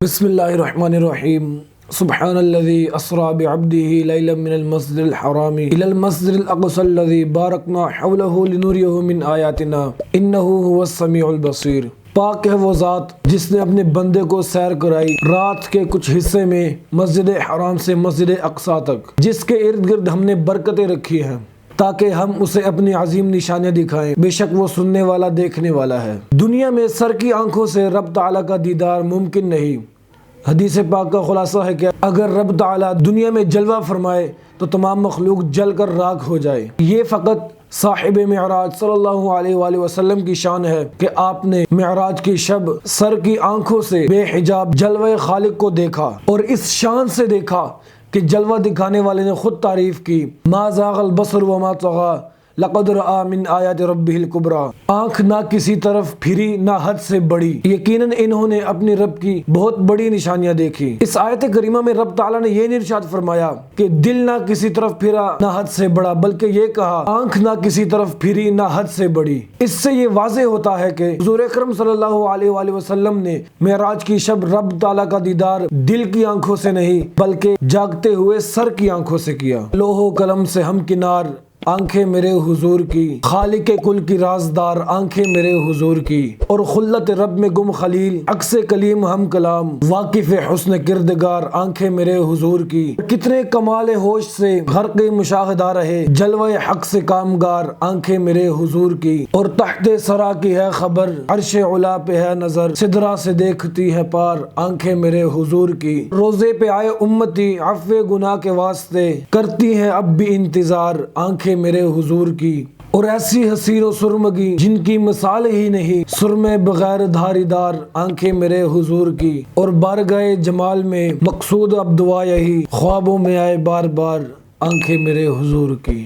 بسم اللہ الرحمن الرحیم سبحان الذي اسرى بعبده ليلا من المسجد الحرام الى المسجد الاقصى الذي باركنا حوله لنريه من آیاتنا انه هو السميع البصیر۔ پاک ہے وہ ذات جس نے اپنے بندے کو سیر کرائی رات کے کچھ حصے میں مسجد حرام سے مسجد اقصی تک، جس کے ارد گرد ہم نے برکتیں رکھی ہیں تاکہ ہم اسے اپنی عظیم نشانیاں دکھائیں۔ بے شک وہ سننے والا دیکھنے والا ہے۔ دنیا میں سر کی آنکھوں سے رب تعالیٰ کا دیدار ممکن نہیں۔ حدیث پاک کا خلاصہ ہے کہ اگر رب تعالیٰ دنیا میں جلوہ فرمائے تو تمام مخلوق جل کر راکھ ہو جائے۔ یہ فقط صاحب معراج صلی اللہ علیہ وآلہ وسلم کی شان ہے کہ آپ نے معراج کی شب سر کی آنکھوں سے بے حجاب جلوہ خالق کو دیکھا، اور اس شان سے دیکھا کہ جلوہ دکھانے والے نے خود تعریف کی، ما زاغ البصر وما طغى لقد رأى من آیات ربہ الکبریٰ۔ آنکھ نہ کسی طرف پھری نہ حد سے بڑی، یقیناً انہوں نے اپنے رب کی بہت بڑی نشانیاں دیکھی۔ اس آیت کریمہ میں رب تعالیٰ نے یہ نہیں ارشاد فرمایا کہ دل نہ کسی طرف پھرا نہ حد سے بڑا، بلکہ یہ کہا آنکھ نہ کسی طرف پھری نہ حد سے بڑی۔ اس سے یہ واضح ہوتا ہے کہ حضور اکرم صلی اللہ علیہ وآلہ وسلم نے معراج کی شب رب تعالیٰ کا دیدار دل کی آنکھوں سے نہیں بلکہ جاگتے ہوئے سر کی آنکھوں سے کیا۔ لوح و قلم سے ہم کنار آنکھیں میرے حضور کی، خالق کل کی رازدار آنکھیں میرے حضور کی، اور خلت رب میں گم خلیل عکس کلیم ہم کلام واقف حسن کردگار آنکھیں میرے حضور کی۔ کتنے کمال ہوش سے غرق مشاہدہ رہے جلوہ حق سے کامگار آنکھیں میرے حضور کی، اور تحت سرا کی ہے خبر عرش علا پہ ہے نظر سدرا سے دیکھتی ہے پار آنکھیں میرے حضور کی۔ روزے پہ آئے امتی عفو گناہ کے واسطے کرتی ہیں اب بھی انتظار آنکھیں میرے حضور کی، اور ایسی حسین و سرمگی جن کی مثال ہی نہیں سرمے بغیر دھاری دار آنکھیں میرے حضور کی، اور بارگاہ جمال میں مقصود اب دعا یہی خوابوں میں آئے بار بار آنکھیں میرے حضور کی۔